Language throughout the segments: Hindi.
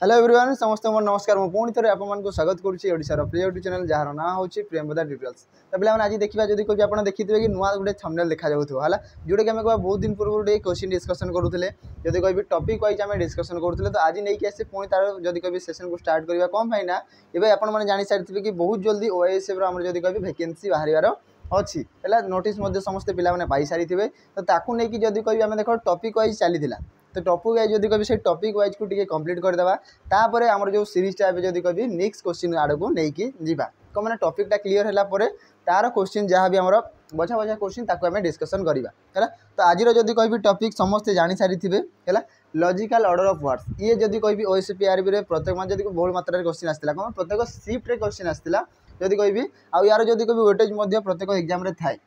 हेलो एवरीवन समस्त मोर नमस्कार मु पुणी थे आपको स्वागत करुच्ची ओडिशार प्रिय यूट्यूब चैनल जार ना हूँ प्रेमदा डिटेल्स। तो पे आज देखा जब कभी आप देखिए कि नुआ गोटे थंबनेल देखा जाऊँ है जोटा कि आम बहुत दिन पूर्व क्वेश्चन डिस्कसन करूँ जब कभी टॉपिक वाइज आम डिस्कसन करूँ तो आज नहीं आसे पुणी तार जब कभी सेशन को स्टार्ट करवा कौन पाई ना ये आपने जानी सारी कि बहुत जल्दी ओएसएफ जब कभी वैकेंसी बाहर अच्छी है नोटिस समस्त पे पाई सारी तो ताकू नहीं जब कभी आम देख टॉपिक वाइज चली तो टॉपिक वाइज जब कभी से टॉपिक वाइज को कंप्लीट करदेवा तापर आमर जो सीरीजटा जब कभी नेक्स्ट क्वेश्चन आड़ को लेकिन जीवा कौन मैंने टॉपिकटा क्लीयर है तार क्वेश्चन जहाँ भी आम बछा बछा क्वेश्चन ताको आम डिस्कसन करवा है। तो आज जब कभी टॉपिक समस्ते जानी सारी है लॉजिकल ऑर्डर ऑफ वर्ड्स ये जब कभी ओएसपीआरबी रे प्रत्येक मान जब बहुल मात्रा क्वेश्चन आसाला कौन प्रत्येक शिफ्ट क्वेश्चन आसाला जब कभी आउ यार जब कभी वेटेज प्रत्येक एग्जाम रे थाए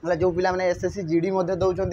है जो पिला मैंने एसएससी जीडी दौरान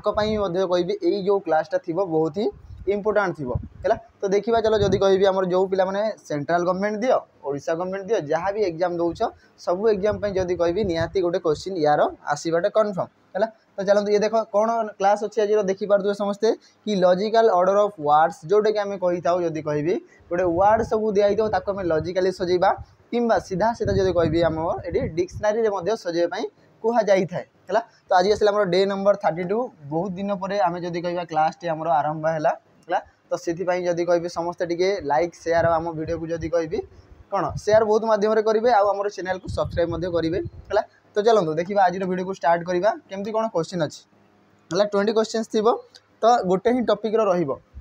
कही यही जो क्लासटा थी बहुत ही इंपोर्टाट थी है। तो देखा चलो जब कही आम जो पिला मैंने सेंट्रल गवर्नमेंट दियो ओडिशा गवर्नमेंट दियो जहाँ भी एग्जाम दौच सब एग्जाम जब कही निहाती गोटे क्वेश्चन यार आसवाटा कन्फर्म है। तो चलते ये देख कौन क्लास अच्छी आज देखिपे समस्ते कि लॉजिकल ऑर्डर ऑफ वर्ड्स जोटा कि आम कही था जब कही गोटे वर्ड सब दिखाई आम लॉजिकली सजेबा कि सीधा सीधा जब कही आम ये डिक्शनरी सजेवाई कह जाए है। तो आज आसा डे नंबर 32 बहुत दिन पर आम जब कह क्लास टी आम आरंभ है तो से जब कह समस्ते टी लाइक शेयर आम वीडियो को जब कह कौन शेयर बहुत मध्यम करेंगे आम चैनल को सब्सक्राइब करेंगे है। तो चलते देखा आज वीडियो को स्टार्ट करवा केमती कौन क्वेश्चन अच्छी है 20 क्वेश्चन थी तो गोटे ही टॉपिक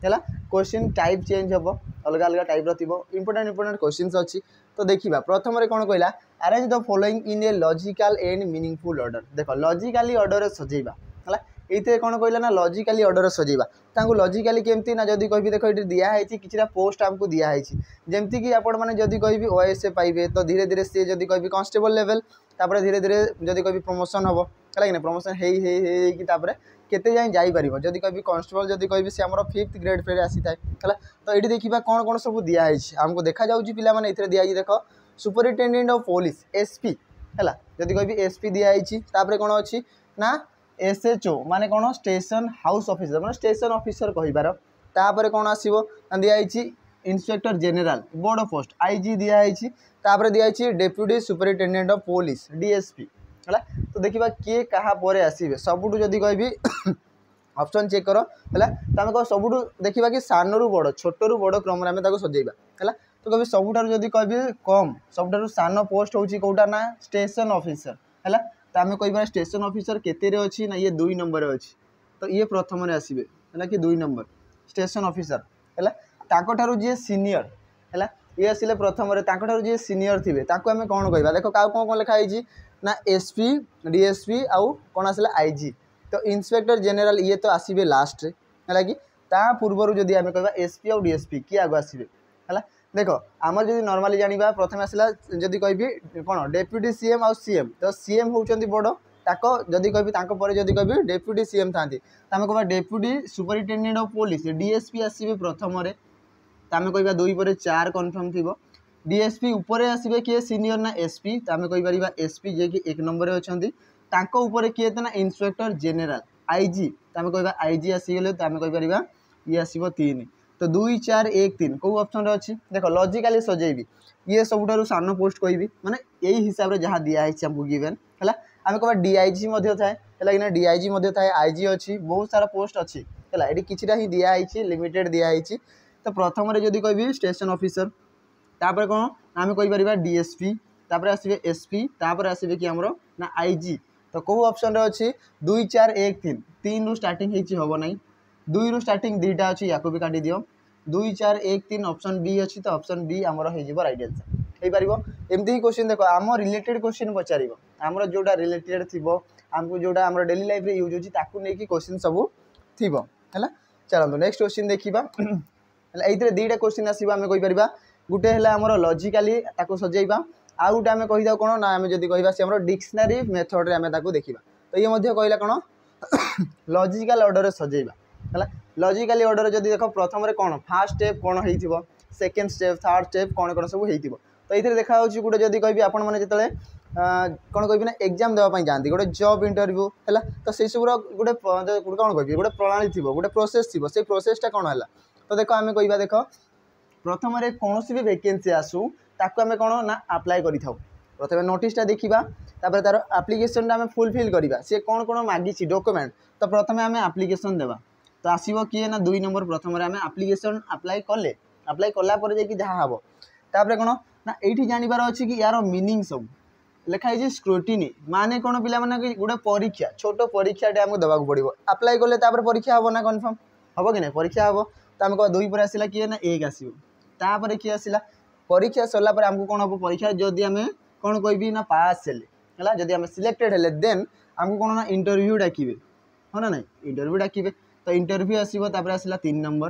है क्वेश्चन टाइप चेंज हम अलग अलग टाइप इंपोर्टेंट क्वेश्चन अच्छी। तो देखा प्रथम कौन कहला arrange the following in a logical and meaningful order देख लॉजिकली ऑर्डर सजेबा है ये कौन कहला ना लॉजिकली ऑर्डर सजेबा तांको लॉजिकली केमती ना जदि कहि देखो ये दिखाई किसी पोस्ट आमको दिखाई जमती कि आपण मैंने जदि कहि ओएसए पाइबे तो धीरे धीरे सी जदि कहि कांस्टेबल लेवल तापर धीरे धीरे जदि कहि प्रमोशन हम है प्रमोशन हो केते जाए जापर जदि कभी कांस्टेबल जदि कहि सी आम 5th ग्रेड पे आसी था है। तो ये देखा कौन कौन सब दिखाई आमको देखा जाऊँगी पे दिखाई देख सुपरिटेडेंट ऑफ पुलिस एसपी है जदि कहि एसपी दिखाई कौन अच्छी ना एसएचओ माने कौन स्टेशन हाउस ऑफिसर माने स्टेशन ऑफिसर कहिबार तापर कौन आसीबो दिखाई इंस्पेक्टर जनरल बड़ पोस्ट आईजी दिखाई तापर दिखाई deputy superintendent of police DSP है। तो देखा किए कहा परे आसीबे सबुठु जदि कहबी ऑप्शन चेक कर है तो आम कह सबुठु देखा कि सानू बड़ छोटू बड़ क्रम आम सजेबा है। तो कभी सबुठार जदि कहबी कम सबुठार सान पोस्ट होची कोटा ना स्टेशन ऑफिसर है। तो आम कह स्टेशन ऑफिसर केते अच्छी ना ये 2 नंबर अच्छी तो ये प्रथम आसबे है कि 2 नंबर स्टेशन ऑफिसर है। ताकठारु जी सीनियर है ये आसिले प्रथम जी सीनियर थे आम कौन कह देख क्या कौन कौन लिखाई ना एसपी डीएसपी आउ कौन आसला आईजी। तो इंस्पेक्टर जनरल ये तो आसबे लास्ट है कि पूर्वर जदि आम कह एसपी आउ डीएसपी किए आग आसबे है। देख आम जब नॉर्मली जाना प्रथम आसला जदि कह कौन डेप्यूटी सीएम आउ सीएम तो सीएम होउचंती बड़ ताको जदि कह जदि कह डेप्यूटी सीएम था आम कह deputy superintendent of police DSP आसबे प्रथम तो आम कह 2 पर 4 कन्फर्म थी डीएसपी उपरे आसबे किए सीनियर ना एसपी तो आम कह एसपी जे कि 1 नंबर अच्छे किए तो ना इंस्पेक्टर जनरल आईजी तो आम कह आईजी आसीगले तो आम कह ये आसो 3 तो 2 4 1 3 कौ ऑप्शन अच्छी देख लॉजिकली सजेबी ये सबुठारु सान पोस्ट कहबी माने यही हिसाब से जहाँ दिखाई आमको गिवेन है। आम कह डीआईजी थाए है डीआईजी थाए आईजी अच्छी बहुत सारा पोस्ट अच्छी है ये किसी ही दिखाई लिमिटेड दिखाई। तो प्रथम जदि कह स्टेशन ऑफिसर तापर कौन आम कहीपर डीएसपी तापर आसबे एसपी तापर आसबे कि आमर ना आईजी। तो कौ ऑप्शन अच्छी 2 4 1 3 3 रु स्टार्टिंग हम ना 2 रु स्टार्टिंग 2टा अच्छी या भी काटी दियो 2 4 1 3 ऑप्शन बी अच्छी तो ऑप्शन बी आमर हो राइट आंसर हो पार एमती ही क्वेश्चन देख आम रिलेटेड क्वेश्चन पचार आमर जोटा रिलेटेड थी आमको जोटा आम डेली लाइफ रे यूज होती क्वेश्चन सब थी है। चलते नेक्स्ट क्वेश्चन देखा ये 2टा क्वेश्चन आसो आम कहीपर गोटे है आमर लॉजिकली सजेबा आउ गोटे आम कही कौन ना आम जब कह सी डिक्शनरी मेथड रे आम देखा। तो ये कहला कौन लॉजिकल ऑर्डर सजेबा है लॉजिकली ऑर्डर जब देख प्रथम कौन फास्ट स्टेप कौन हो सेकेंड स्टेप थर्ड स्टेप कौन कौन सब हो। तो ये देखा गोटे जब कह आप कौन कह ना एग्जाम देवाई जाती गोटे जॉब इंटरव्यू है तो से सब गोटे कौन कह गोटे प्रणाली थी गोटे प्रोसेस थी से प्रोसेसटा कौन है। तो देख आम कह देख प्रथम कौन भी वैकेंसी आसू ताको आम कौन ना अप्लाई करि थाउ प्रथम नोटिसटा देखा तापर तार आप्लिकेसन आम फुलफिल करवा सी कौन कौन मागिଛି डॉक्यूमेंट तो प्रथम आम आप्लिकेसन देवा तो आसो किए ना 2 नंबर प्रथम आम आप्लिकेसन अप्लाई कले अप्लाई कलापर जहाँ हम तापर कौन ना ये जानवर अच्छी कि यार मीनिंग सब लिखाई स्क्रूटिनी माने कौन पिला माने गोटे परीक्षा छोट परीक्षाटे आमको देवाक पड़ो अप्लाई कले परीक्षा हम ना कन्फर्म हम कि नहीं परीक्षा हम तो आम कह 2 पर आसला किए ना 1 आसपर किए आसला परीक्षा सरला आमको कौन हम परीक्षा जदि आम कौन कह ना पास है जदि आम सिलेक्टेड हेले देन आमको कौन ना इंटरव्यू डाकिबे हाँ ना नहीं इंटरव्यू डाकिबे तो इंटरव्यू आसो आसला 3 नंबर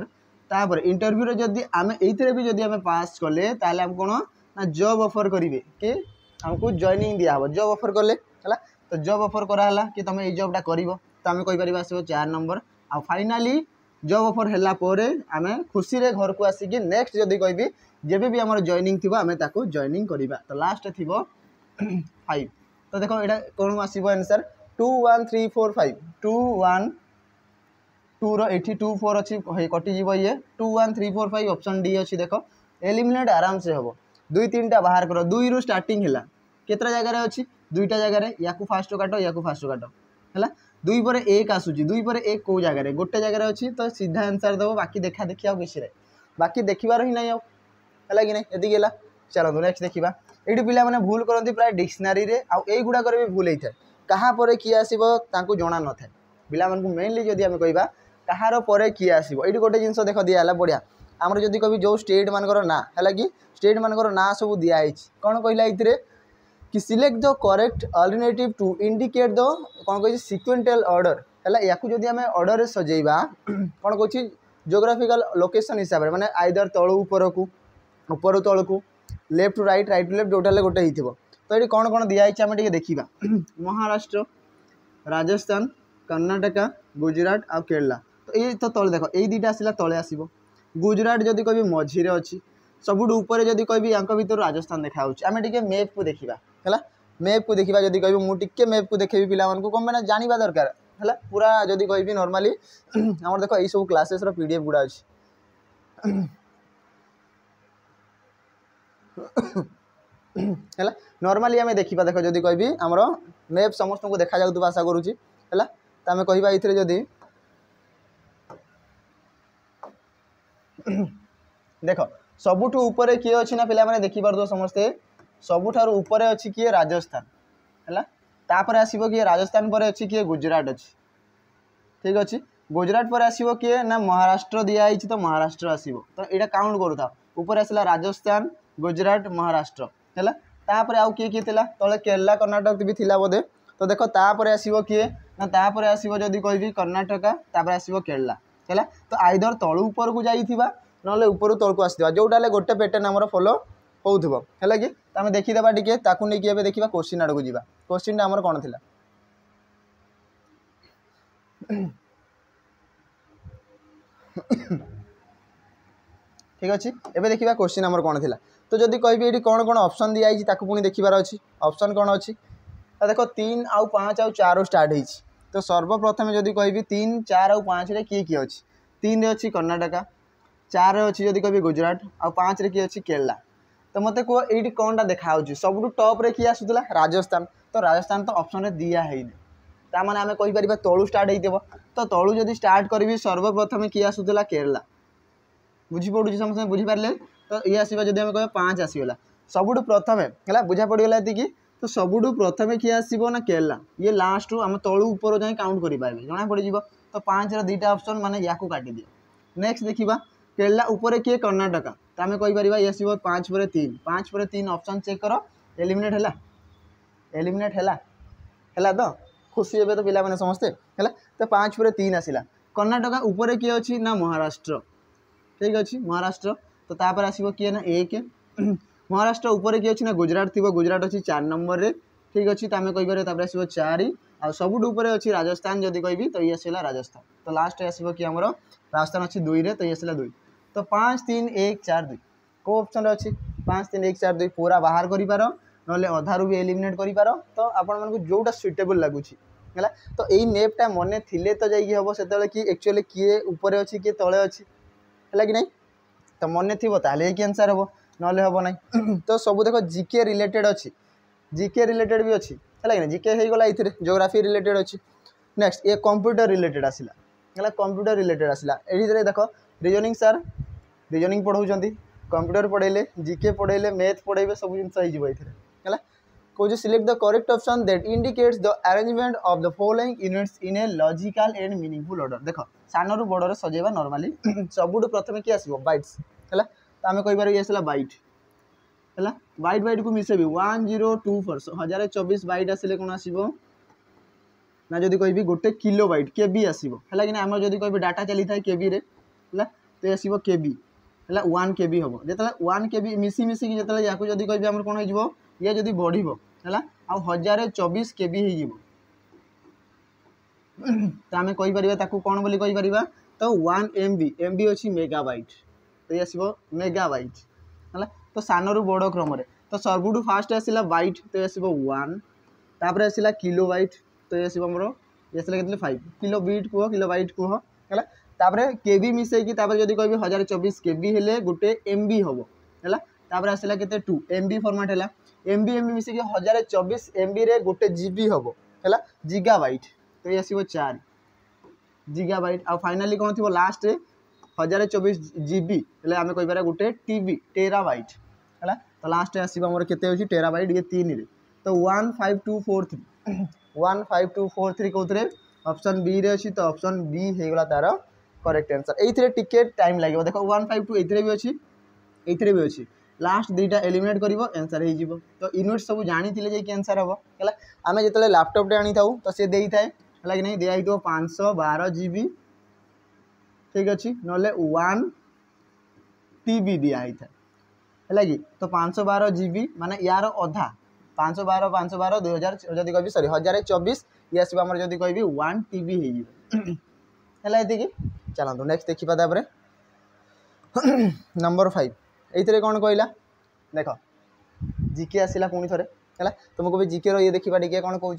तापर इंटरव्यू जदि आम ये भी जदि आम पास कले ताले आम कौन ना जॉब ऑफर करेंगे कि आमको जॉइनिंग दिया हम जॉब ऑफर कले है तो जॉब ऑफर कराला कि तुम ये जॉबटा कर तो आम कहीपर आसो 4 नंबर आ फाइनाली जॉब ऑफर है आम खुशी रे घर को आसिक नेक्स्ट जदि कहि जब भी आम जॉइनिंग थी आम जॉइनिंग करवा तो लास्ट थी 5 तो देखो यहाँ कौन आसो आंसर 2 1 3 4 5 2 1 2 रो 2 4 अच्छी कटिज ये 2 1 3 4 5 ऑप्शन डी अच्छी देख एलिमिनेट आराम से हम 2 3टा बाहर कर 2 रु स्टार्टिंग है केतरा जगार अच्छी 2टा जगार या फास्ट काट या फास्ट काट है 2 पर 1 आसूची 2 पर 1 कौ जगार गोटे जगार अच्छी तो सीधा आंसर दब बाकी देखा देखी आ किसी बाकी देखबार ही ना है कि नहीं ये चलो नेक्स्ट देखा ये पिला मैंने भूल करती प्राय डिक्शनरी रे आउगुड़ाक भी भूल होता है क्या किए आसो जना न था पिला मेनली जदि आम कह कहार पर किए आसो ये गोटे जिन देख दिहला बढ़िया आमर जदि कभी जो स्टेट मानकर ना है कि स्टेट मानकर ना सब दिखाई कौन कहला ये कि select the correct alternative to indicate the कौन कह सिक्वेंटल ऑर्डर है या आम ऑर्डर सजेबा कौन कह जियोग्राफिकल लोकेशन हिसाब से माने आइदर तलू ऊपर को ऊपर तल को left to right right to left जोटा गोटे हो तो ये कौन कौन दिखाई आम देखा महाराष्ट्र राजस्थान कर्नाटका गुजरात आ केरला तो ये तो तले देख ये 2टा आसला तले आसो गुजरात जदि कह मझीरे अच्छी सबुठ ऊपर जदि कह भर राजस्थान देखा आम टे मैप को देखा है मैप को देखा जदि कह मुझे मैप को देखेबी पिला कौन मैंने जानवा दरकार है पूरा जदि कह नॉर्मली आम देख ये सब क्लासेस पीडीएफ गुड़ा अच्छी है नॉर्मली आम देखा देख जदि कह आमर मैप समस्त को देखा जाऊ आशा करुँच है तो आम कह जदि देख सबुठ ऊपर किए अच्छी ना पिला देखिपार समस्ते सबुठार ऊपर अच्छी किए राजस्थान है तापर आसो किए राजस्थान पर अच्छी किए गुजरात अच्छी ठीक अच्छे गुजरात पर आसो किए ना महाराष्ट्र दिखाई तो महाराष्ट्र आसो तो यहाँ काउंट करूँ ऊपर आसला राजस्थान गुजरात महाराष्ट्र है तापर आउ किए किए तले केरला कर्नाटक भी थिला बोधे तो देख तापर आसो किए ना तापर आसो जदि कह कर्नाटका तापर आसो केरला है तो आइदर तलू ऊपर को जाइथिबा नले ऊपर तल को आसथिबा जोटा ले गोटे पैटर्न हमर फॉलो होउथबो है कि तो आम देखीदेबा टिके ताकू नै कि एबे देखिबा क्वेश्चन आड़ को जीवा क्वेश्चन हमर कोन थिला ठीक अच्छे एबे देखिबा क्वेश्चन हमर कोन थिला तो जदि कहबी एठी कोन कोन ऑप्शन दिया आइछि ताकू पुनी देखिबार अछि ऑप्शन कोन अछि तो देखो 3 आउ 5 आउ 4 स्टार्ट होइछि तो सर्वप्रथम जदि कहबी 3 4 आउ 5 रे किए किए अछि 3 रे अछि कर्नाटका 4 रे अछि जदि कहबी गुजरात आउ 5 रे किए अछि केरला तो मत कह ये कौनटा देखा सब टॉप रे किए आसूला राजस्थान तो राजस्थान तो ऑप्शन रे दिया है ताने आम कहीपर तलू स्टार्ट हो तो तलू जदि स्टार्ट करी सर्वप्रथम किए आसूला केरला बुझीपड़ी समस्त बुझीपारे तो ये आसवा जब आम कह 5 आसीगला सबुठ प्रथम है बुझा पड़गला ये तो सबुठ प्रथम किए आसो ना केरला ये लास्ट आम तलू ऊपर जाए काउंट करेंगे जना पड़ तो 5 रो 2टा ऑप्शन माने या काटी दिए नेक्स्ट देखा केरला ऊपर किए कर्नाटका तो आम कहीपर ये आसो 5 पर 3 5 पर 3 ऑप्शन चेक कर एलिमिनेट है एलिमिनेट है तो खुशी हे तो पिला समस्ते है तो 5 पर 3 आसला कर्नाटका ऊपर किए अच्छी ना महाराष्ट्र ठीक अच्छे महाराष्ट्र तो तापर आसो किए ना 1 महाराष्ट्र ऊपर किए अच्छी ना गुजरात थी गुजरात अच्छी 4 नंबर रे ठीक अच्छे तो आम कहीपर आसो 4 आ सबुठ ऊपर अच्छी राजस्थान जदि कह तो ये आसला राजस्थान तो लास्ट आसो कि आमर राजस्थान अच्छी 2 रे तो ये आसला 2 तो 5 3 1 4 2 को ऑप्शन अच्छी 5 3 1 4 2 पूरा बाहर कर ना अधारू भी एलिमिनेट कर तो आपण जोटा सुइटेबल लगुच है तो यही मैपटा मन थे तो जाइए हम से कि एक्चुअली किए ऊपर अच्छी किए तले अच्छी है कि नहीं तो मन थी ताले कि आंसर हम ना हम ना तो सब देख जीके रिलेटेड अच्छी जीके रिलेटेड भी अच्छी है कि जीके हो गला ये जोग्राफी रिलेटेड अच्छी नेक्स्ट ये कंप्यूटर रिलेटेड आसला है कंप्यूटर रिलेटेड आसला ये देख रिजनिंग सर रिजनिंग पढ़ाऊँ कंप्यूटर पढ़ेले जीके पढ़ेले मैथ पढ़ेबे सब जिन है कौन select the correct option that indicates the arrangement of the following units in a logical and meaningful order देख सान रु बड़ सजेबा नॉर्मली सबुठ प्रथम किए आसो बाइट्स है तो आम कहीपर ये आसला बाइट है बाइट बाइट को मिसेबी 1024 1024 बाइट आसिले कौन आसो ना जदि कह गोटे किलो बैट केबी आसो है कि आम जब कह डाटा चली था केबी रे है तो आसो केबी है 1 केबी हम जो 1 केबी मिसी मिसिकी जो या कह कौन हो ये जदि बढ़ है आ 1024 केबी हो तो आम कहीपर कौन बोली कहीपर तो 1 MB अच्छी मेगाबाइट तो ये आसो मेगाबाइट है तो सान रु बड़ क्रम तो सबुठ फास्ट आसला बैट तो ये आसो 1 तापर आसला किलो बैट तो ये आसो आमर ये आसला के 5 किलो बीट कह किलो बैट कह है तापर केबी मिसेकी जदि कह 1024 केबी हेले गोटे MB हम है तापर आसला के 2 MB फॉर्मेट है MB मिसेकी 1024 MB रे गोटे GB हम है जिगाबाइट तो ये आसो 4 जिगाबाइट आ फाइनाली कौन थी लास्ट 1024 GB है आम कहीपर गोटे TB टेराबाइट है तो लास्ट आसो आमर के टेराबाइट ये 3 रे तो 15243 15243 कौन ऑप्शन बी रे अच्छी तो ऑप्शन बी होगा तार करेक्ट आंसर ये टिके टाइम लगे देखो 152 ये भी अच्छी ये भी अच्छी लास्ट दुईटा एलिमिनेट कर आंसर हो तो यूनिट सब जानी जाकि आंसर हम है आम जो लैपटॉप आनी था तो सी दे थाए है कि नहीं दिखाई 512 GB ठीक अच्छे ना 1 TB दिखाई था है कि तो 512 GB माने यार अधा 512 512 2000 जदि कह सॉरी 1024 ये आसो आम जब कह 1 TB है ये चलते नेक्स्ट देखा नंबर 5 ये कौन कहला देख जीके आसला पुणी थे है तुमको भी जीके ये देखा टे कौन कौन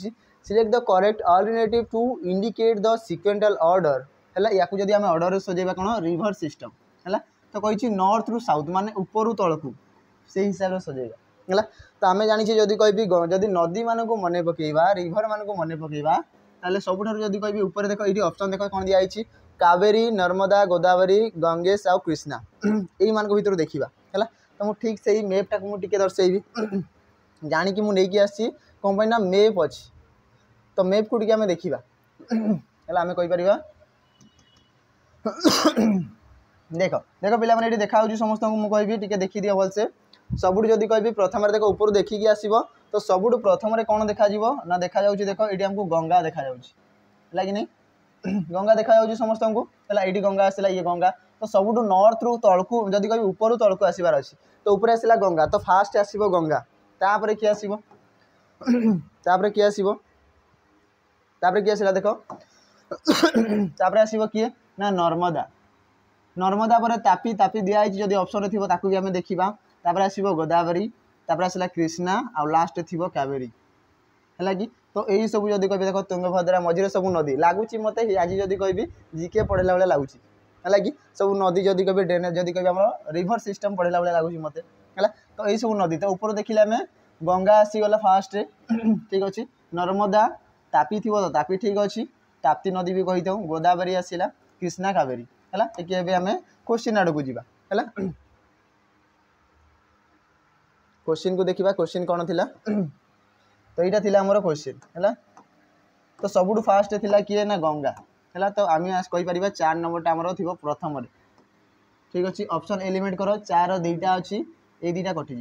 select the correct alternative to indicate the sequential order है या जब आम ऑर्डर सजेबा कौन रिवर सिस्टम है तो कही नॉर्थ रु साउथ माने ऊपर तल को से हिसाब से सजेबा है तो आम जानी जदि कह जदि नदी मान को मन पकेबा रिभर मान को मन पकेबा ताले सबुठार जदि कह ऊपर देख ये ऑप्शन देख कौन दिखाई कावेरी नर्मदा गोदावरी गंगेश आउ कृष्णा यही मान भर देखा है तो मुझे ठीक से मैपटा को मुझे दर्शेबी जानिकी मुझे आसी कौन पाई ना मैप अच्छी तो मैप को आम देखा है आम कहीपर देख देख पे ये देखा समस्त मुझे कह देखी दिया भलसे सबुठ जदि कह प्रथम देख ऊपर देखिकी आसो तो सबुठ प्रथम कौन देखा ना देखा देख ये आमको गंगा देखा है कि नहीं गंगा देखा समस्त को है ये गंगा आसला ये गंगा तो सबुठ नॉर्थ रु तलकू जदि कह ऊपर तलकू आसबार अच्छी तो ऊपर आसला गंगा तो फास्ट आसो गंगा तापर किए आसो तापर किए आसो तापर किए आसला देख तापर आसो किए ना नर्मदा नर्मदा पर तापी तापी दिखाई जदि ऑप्शन थी ताकू भी आम देखा तापर आसो गोदावरी तापर आसला कृष्णा आ लास्ट थी कावेरी है कि तो यही सब जब कह देख तुंगभद्रा मझे सब नदी लगुच मत आज जब कह जीके पढ़ला बेले लगुच है कि सब नदी जदि कह ड्रेनेज जदि कह रिभर सिस्टम पढ़ला बेले लगुच मत है तो यही सब नदी तो ऊपर देखिले आम गंगा आसीगला फास्ट ठीक अच्छे नर्मदा तापी थी तो तापी ठीक अच्छी ताप्ती नदी भी कही था गोदावरी आसला कृष्णा कावेरी है कि आम क्वेश्चन आड़ को जीवा है क्वेश्चन को देखा क्वेश्चन कौन थी तो यहाँ थी आमर क्वेश्चन है तो सबुठ फास्ट थी किए ना गंगा है तो आम कहीपर 4 नंबर आमर थी प्रथम ठीक अच्छे ऑप्शन एलिमिनेट कर 4 दुईटा अच्छी ये दुईटा कटिज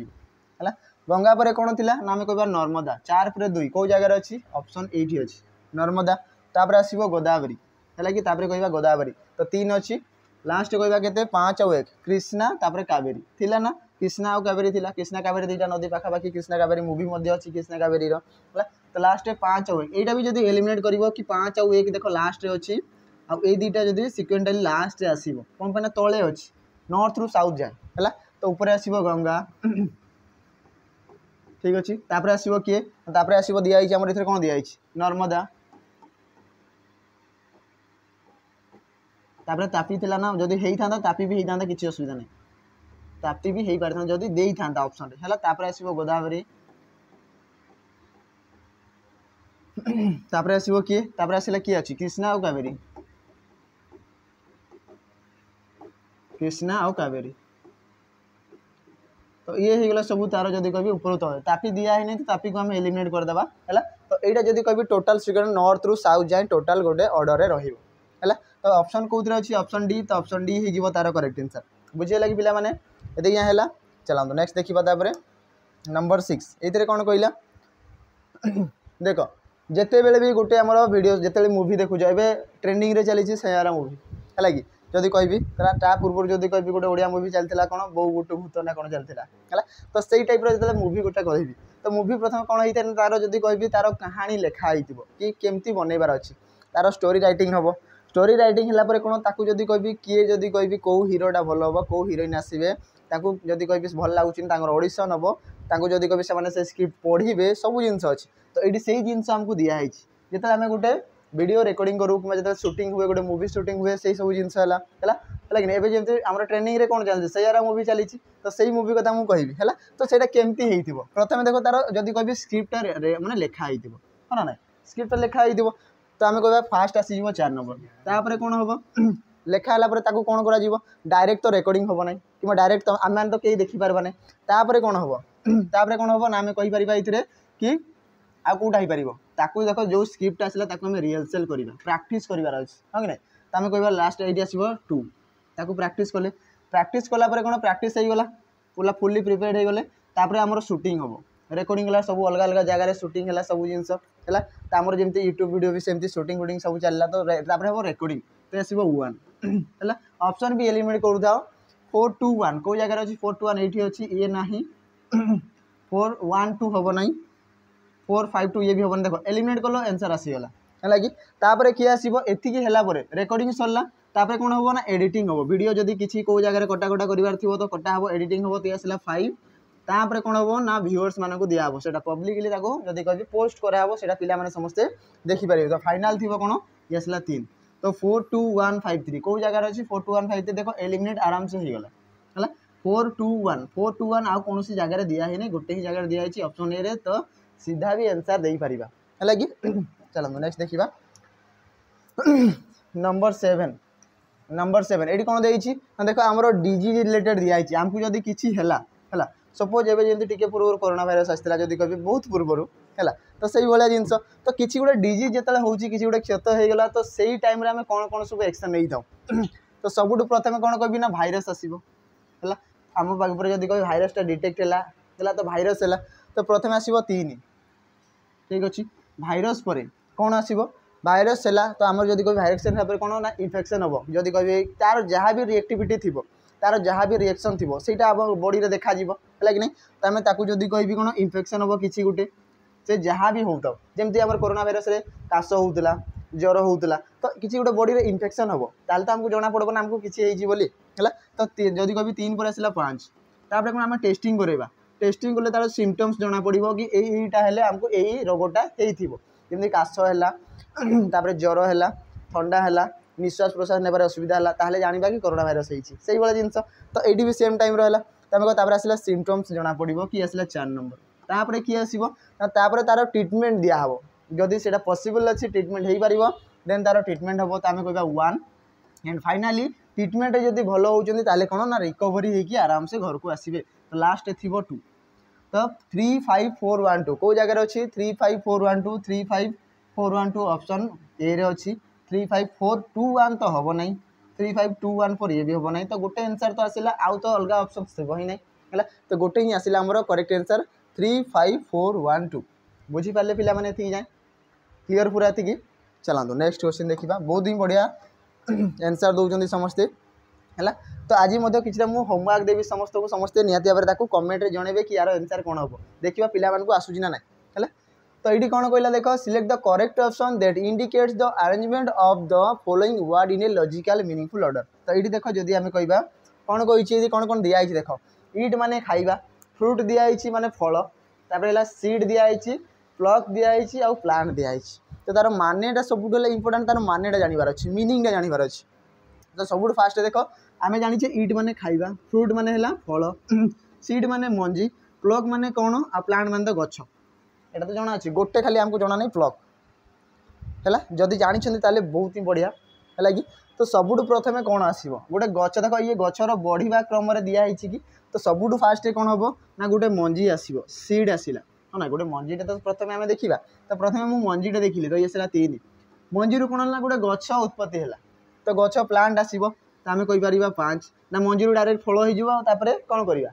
है गंगा पर कौन थी ना आम कह नर्मदा 4 पर 2 कौ जगार अच्छी ऑप्शन ये अच्छी नर्मदा तापर आसो गोदावरी है कि कह गोदावरी तो 3 अच्छी लास्ट कह के 5 और 1 कृष्णा तापर कावेरी थिला ना कृष्णा और कावेरी थिला कृष्णा कावेरी दुईटा नदी पाखापाखि कृष्णा कावेरी मूवी अच्छी कृष्णा कावेरी तो लास्ट 5 और 1 यहाँ भी जब एलिमिनेट कर कि 5 और 1 देख लास्ट अच्छी आई दुईटा जब सिक्वेंटाली लास्ट आसो कौन पाना तले अच्छी नॉर्थ रु साउथ जाए है तो ऊपर आसो गंगा ठीक अच्छे तापर आसो किए तापर आसो दिखाई आम कौन दिखाई नर्मदा तापर तापी थिला ना जदि होता तापी भी होता किसी असुविधा नहीं ताप्ती भी हो पारि जदि देई था ऑप्शन है तापर आसीबो गोदावरी तापर आसीबो किए तापर आसिला किए अछि कृष्णा और कावेरी कृष्णा और कावेरी तो ये हो गला सब तार जदि कह ऊपर तले तापी दिया है नहीं तो तापी को आम एलिमिनेट करदेबा है तो यहाँ जदि कह टोटाल स्पीकर नॉर्थ रु साउथ जाए टोटाल गोटे ऑर्डर रे है तो ऑप्शन कौन अच्छी ऑप्शन डी तो ऑप्शन डी हो तार करेक्ट आंसर बुझीगला कि पिला माने ये है चलो नेक्स्ट देखा नंबर 6 ये कौन कहला देख जिते बेले भी गोटे आम वीडियो जिते मूवी देखुच ए ट्रेंडिंग रे चली सयारा मूवी है कि जदि कहबी ता पूर्व जदि कहबी गोटे ओडिया मूवी चलता कौन बो गोटे भूत ना कौन चलता है तो सही टाइप जो मूवी गोटे कहबी तो मूवी प्रथम कौन होता है तार जदि कहबी तार कहानी लिखाई कि केमती बनइबार अच्छी तार स्टोरी राइटिंग हम स्टोरी राइटिंग है कौन ताकू जदि कहबी किए जदि कहबी कौ हीरोटा भल हम कौ हिरोइन आसवे ताकू जदि कहबी भल लगुच ऑडिशन हम ताकू जदि कहबी से स्क्रिप्ट पढ़े सब जिनस अच्छी तो ये से जिनस आमको दिखाई जिते आम गोटे वीडियो रिकॉर्डिंग करूँ कि जो शूटिंग हुए गोटे मूवी शूटिंग हुए से सब जिनस है कि एवं जमी आम ट्रेनिंग रे कौन चलती सैयारा मूवी चली तो सही मूवी कथा मुझे कहबी है तो सहीटा केमती हो प्रथम देख तार जदि कहबी स्क्रिप्ट माने लिखाई है ना स्क्रिप्ट लिखाई तो आम कह फास्ट आसीज 4 नंबर तापर कौन हम लिखाला कौन कर डायरेक्ट तो रिकॉर्डिंग हम ना कि डायरेक्ट तो आम तो कहीं देखिपार ना तापर कौन हम तापर कौन हम ना आम कहीपर ये कि आ कौटा हो पार ताकू देख जो स्क्रिप्ट आसला आम रिहर्सल करवा प्राक्ट करार अच्छे हाँ कि ना तो आम कह लास्ट ये आसो 2 ताकू प्राक्ट कले प्राक्ट कलापर कौन प्राक्ट होगा पूरा फुल्ली प्रिपेयर्ड हो गले तापर आमर शूटिंग हम रेकर्डिंग है सब अलग अलग जगह शूटिंग है सब जिनस है तो आमर जमी यूट्यूब वीडियो भी सेमती शूटिंग वूटिंग सब चलला तो हम रेकर्डिंग तो आसो 1 है ऑप्शन भी एलिमिनेट कर था 4 2 1 कौ जगह अच्छी 4 2 1 ये अच्छी ये ना 4 1 2 हम ना 4 5 2 ये भी हम देख एलिमिनेट कल आंसर आसीगला है कि तापर किए आसो एतिक रेकर्डिंग सरला तापर कौन हम ना एडिटिंग हम वीडियो जदि किसी कौ जगह कटाकटा करार थी तो कटा हम एडिटिंग हम तो आसला 5 तापर कौन हम ना व्यूअर्स मानक दिहब से पब्लिकली जदि कह पोस्ट कराब से पे समस्ते देखिपारे तो फाइनाल थी कौन ये आसला 3 तो 4 2 1 5 3 कौ जगह अच्छी 4 2 1 5 3 देख एलिमिनेट आराम से हो गला 4 2 1 आउ कौन जगह दिखाई गोटे ही जगह दिखाई ऑप्शन ए तो सीधा भी आंसर दे पार है कि चलो नेक्स्ट देखा नंबर 7 ये कौन देखिए देख आमर डिजीज रिलेटेड दिखाई आमको जदि किसी है सपोज एवं जमी टे पूर्व कोरोना भाइरस आसाला जदि कह बहुत पूर्वर है तो सही भाया जिनस तो किसी गोटे डिजीज जो होती किसी गोटे क्षत होगला तो सही टाइम आम कौन कौन सब एक्शन नहीं था तो सबुठ प्रथम कौन कह ना भाइरस आसो है आम पाखे जब कह भाइरसटा डिटेक्ट है तो भाइरस है तो प्रथम आसो 3 ठीक अच्छे भाइरस पर कौन आसो भाइरस है तो आम जब कह भाइरस कौन ना इनफेक्शन हम जब कह तार जहाँ भी रिएक्टिविटी थी तार जहाँ भी रिएक्शन थी सहीटा बॉडी रे देखा है कि नहीं तो आम ताकू जदि कह कौन इनफेक्शन हम किसी गोटे से जहाँ भी होता जमी आम कोरोना भाइरस रे काश होता ज्वर होता तो किसी गोटे बॉडी रे इनफेक्शन हम ताल तो आमको जना पड़ो ना आमको किसी है तो जदि कह 3 पर आसला 5 तापर कौन आम टेस्टिंग करवा टेस्टिंग कले तार सिम्पटम्स जना पड़ो कि यहीटा है आमको यही रोगटा होती काश है ज्वर है ठंडा है निश्वास प्रश्वास नेबार असुविधा है ताहले जानिबा कि कोरोना भाइरस होती भाई जिनस तो ये भी सेम टाइम रहा तो आसला सिम्पटम्स जना पड़ो कि आसला 4 नंबर तापर किए आसो तापर तार ट्रिटमेंट दिहब जदि से पॉसिबल अच्छी ट्रिटमेंट हो पार देन तार ट्रिटमेंट हम तो आम कह 1 एंड फाइनाली ट्रिटमेंट जब भल होती कौन ना रिकवरी होगी आराम से घर को आसवे तो लास्ट थी 2 तो 3 5 4 1 2 कौ जगह अच्छी 3 5 4 1 2 3 5 4 1 2 ऑप्शन ए रे अच्छी 3 5 4 2 1 तो हम ना 3 5 2 1 4 ये भी हम ना तो गोटे आंसर तो आसला आउ तो अलग ऑप्शन थे ही नहीं है तो गोटे ही आसला आमर करेक्ट आंसर 3 5 4 1 2 बुझीपारे पिला मैंने एति जाए क्लीयर पूरा एति चलतु नेक्स्ट क्वेश्चन देखा बहुत ही बढ़िया आंसर दौरान समस्ते है तो आज कि होमवर्क देवी समस्त को समस्ते निहाती भाव में कमेंट जनइबे कि यार आंसर कौन हम देखा पिला आसूची ना है तो ये कौन कहला देख select the correct option that indicates the arrangement of the following word in a logical meaningful order तो ये देख जदि आम कह कौन कही कौन कौन दिखाई देख ईट माने खाइबा फ्रूट दिखाई माने फल तापर सीड दिखाई प्लग दिखाई आउ प्लांट दिखाई तो तार मानेटा सब इंपोर्टाट तार मानेटा जानवर अच्छी मीनिंगटा जानवर अच्छी तो सब फास्ट देख आमे जानिछे ईट माने खाइबा, फ्रूट माने हला फल, सीड माने मंजी, प्लग माने कौन आ प्लांट माने तो गछ। एटा तो जाना अछि, गोटे खाली हमको जाना नहीं प्लग है। जदि जानी ताले बहुत ही बढ़िया है कि। तो सबुठु प्रथमे कौन आसो गोटे गच, देख ये गचर बढ़िया क्रम दिखाई कि तो सबुठु फास्ट कौन हम ना गोटे मंजी आसो, सीड आसला हाँ ना गोटे मंजीटा तो प्रथम आम देखा। तो प्रथम मुझे मंजीटा देखिली तो ये सारा 3 मंजी कौन है गोटे गच उत्पत्ति है। तो गच प्लांट आसो तो आम कहीपर 5 ना मंजी डायरेक्ट फल होपर कौन करवा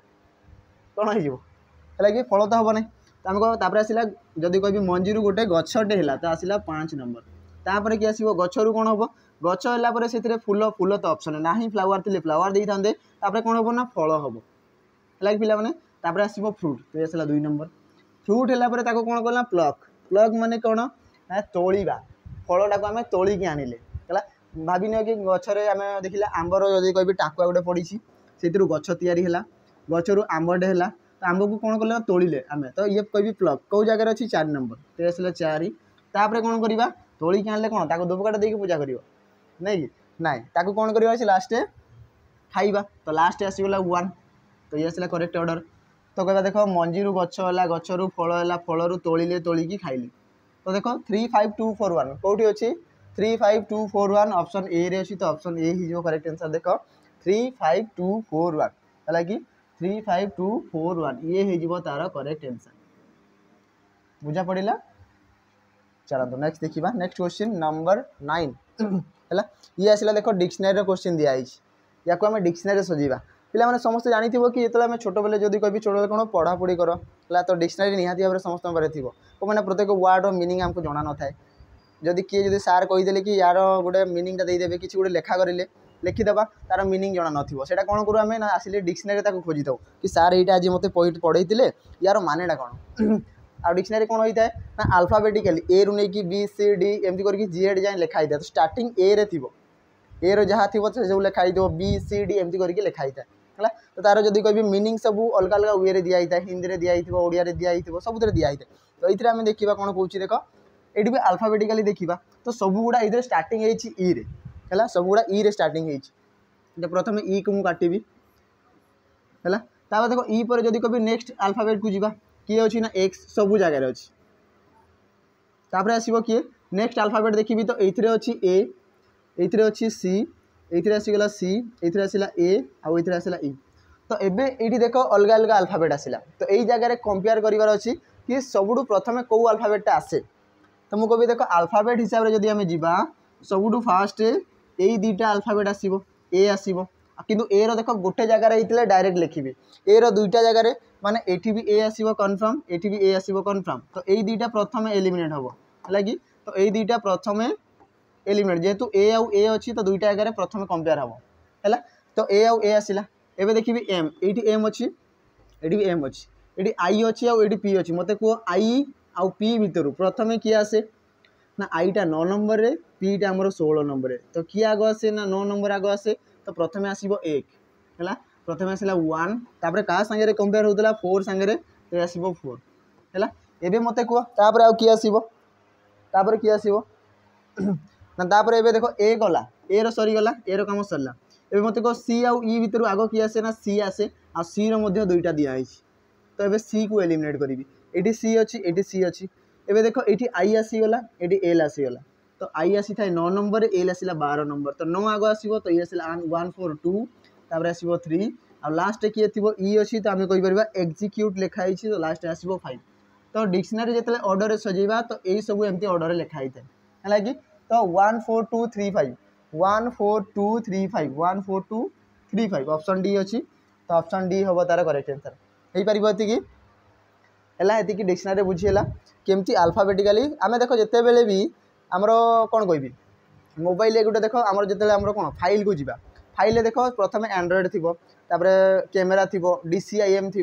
कौन है कि फल तो हम ना। तो आम आसला जदि कह मंजी गोटे गचटे है तो आसला 5 नंबर। तापर कि आसो गचरू कौन हम गच है फूल, फूल तो ऑप्शन ना फ्लावर थे फ्लावर दे था कौन हम ना फल हम है कि पे आसो फ्रूट तो आसला 2 नंबर। फ्रूट है कौन कला प्लग, प्लग माने कौन ना तोड़ा फलटा को आम तोलिकी आनिले है। भाव नि कि गचरे आम देखिले आंबर जदि कह टाकुआ गोटे पड़ी से गच या गचरू आंबटे है तो आंब को कौन कले तोड़िले आम तो ये कह प्लग कौ जगार अच्छी 4 नंबर तो आसला 4। तापर कौन करवा तोलिकी आनले कौन ताको धूपकाठ देकी पूजा कर नहीं कि नाई ताको कौन करवा लास्ट खाइबा तो लास्ट आसीगला 1 तो ये आसला करेक्ट ऑर्डर। तो कहवा देख मंजी गच है गचरू फल है फलू तोड़िले तोलिकी खाइले। तो देख 3 5 2 4 1 कौटी अच्छी 3 5 2 4 1 ऑप्शन ए रे अच्छी। तो ऑप्शन ए हो करेक्ट आंसर देख 3 5 2 4 1 है कि 3 5 2 4 1 ये हो तार करेक्ट आंसर। बुझा पड़ा। चलो नेक्स्ट देखा नेक्स्ट क्वेश्चन नंबर 9 है। ये आसला देख डिक्शनरी क्वेश्चन दिखाई या आम डिक्शनरी सजेगा पे समस्त जानी कि जो आम छोट बेले जब कह छोट बेले कौन पढ़ापढ़ी कर तो डिक्शनरी निहाती भाव में समस्त थी मैंने प्रत्येक वार्ड मीनिंग आमको जना न था। जदि किए जब सार कहीदे कि यार गोटे मीनिंगटा देदेवे कि गोटे लेखा करेंगे लिखिदेवा तार मीनिंग जना ना कौन करूँ आम ना आसिले डिक्शनरी खोजी था कि सार ये आज मत पढ़े यार मानेटा कौन आ डिक्शनरी कौन होता है ना अल्फाबेटिकली ए रु नहीं बी सी डी एमती करके जेड जाए लिखाई था। तो स्टार्टिंग ए रे थी ए रो जहाँ थी से सब लिखाई बी सी डी एमती करके लिखाई था है। तो तार जब कह मीनिंग सब अलग अलग वे दिखाई हिंदी में दिखाई ओडिया दिखाई सब दिखाई। तो ये आम देखा कौन कौन देख ये भी अल्फाबेटिकली देखा तो सब गुड़ा ये स्टार्टिंग ई रे है सब गुड़ा ई रे स्टार्टिंग हो। प्रथम ई को मुझे काटि है। देखो ई पर जब कभी नेक्स्ट अल्फाबेट को जीवा किए अच्छी ना एक्स सब जगार अच्छी तापर आसो किए नेक्स्ट अल्फाबेट देखी तो ये अच्छी ए ये अच्छी सी ये आसीगला सी ये आसला ए आउ ये आसला ई। तो ये देख अलग अलग अल्फाबेट आसला तो यही जगह कंपेयर करार अच्छी कि सबुठु प्रथम कौ अल्फाबेटा आसे। तो मुझे कभी देख अल्फाबेट हिसाब से जब आम जा सबुठु फास्ट यही 2टा अल्फाबेट आसो ए आसो किंतु ए रो देख गोटे जगार होते डायरेक्ट लिखी ए रो 2टा जगार माने एठी भी ए आसीबो कन्फर्म एठी भी ए आसीबो कन्फर्म। तो यही 2टा प्रथम एलिमिनेट हम है कि तो यही 2टा प्रथम एलिमिनेट जेहेतु ए आउ ए अच्छी तो 2टा जगह प्रथम कंपेयर हम है। तो ए आउ ए आसला एवं देखी एम ये एम अच्छी ये भी एम अच्छी ये आई अच्छी आउ ये पी अच्छी मत कह आई आउ पी भितर प्रथम किए आसे ना आईटा 9 नंबर रे पीटा आमर 16 नंबर रे। तो किए आग आसे ना 9 नंबर आग आसे तो प्रथम आसो 1 है प्रथम आसला 1 तापर क्या सांगे कंपेयर होता 4 सांगे तो आसो 4 है। एवं मत कह तापर आउ किए आसो तापर किए आसो ना तापर एबे देखो ए गला ए रो सरीगला ए रो काम सरला एबे मत कह सी आउ ई भितर आग किए आसे ना सी आसे आ सी रो मध्य 2टा दिखाई। तो एबे सी को एलिमिनेट करी ये सी अच्छी ये सी अच्छी एबे देखो ये आई आसीगला ये एल आसीगला तो आई आसी था 9 नंबर एल आसला 12 नंबर तो 9 आग आसो तो ये आसला 1 4 2 तापर आसो 3 आ लास्ट किए थी ई अच्छी तो आम कहीपर एक्जिक्यूट लिखाई तो लास्ट आसो 5। तो डिक्शनरी जिते ऑर्डर सजेवा तो यही सब एमती ऑर्डर लिखाई है कि तो 1 4 2 3 5 1 4 2 3 5 1 4 2 3 5 ऑप्शन डी अच्छी। तो ऑप्शन डी हम तार करेक्ट आंसर हो पार ये है डिक्शनरी बुझीगला केमती अल्फाबेटिकली आम देख जिते बेले भी आमर कौन कह मोबाइल गोटे देख आम जो आम कौन फाइल को जीवा फाइल देख प्रथम एंड्रॉइड थी कैमेरा थी DCIM थी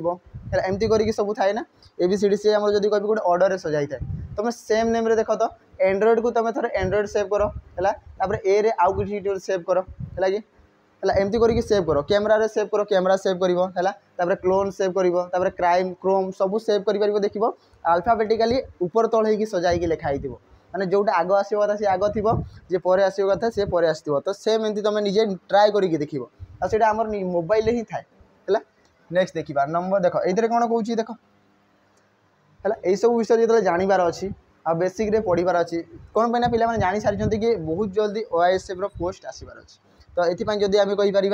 एमती करके सब थाए ना ABCD आम जब कह गोटे ऑर्डर सजाई थाए तुम सेम नेम देख तो एंड्रॉइड को तुम थोड़ा एंड्रॉइड सेव कर है ए रे आउ कि सेव कर है कि एमती करके सेव कर कैमेरा रे सेव कर कैमेरा सेव कर क्लोन सेव कर क्राइम क्रोम सब सेव कर देख अल्फाबेटिकली ऊपर तल हो सजाई लिखाई माने जोटा आग आसो कथा सी आग थी जे पर आसो कथा सी पर आसो तो सेम एमती तुम निजे ट्राए करके देख आम मोबाइल ही थाए है। नेक्स्ट देखा नंबर देख ये कौन कौन देख है यही सब विषय जो जानवर अच्छी आ बेसिक रे पढ़ार अच्छी कौन पे पे जानी सारी कि बहुत जल्दी ओआईएसएफ पोस्ट आसबार अच्छी तो ये जदि आम कहीपर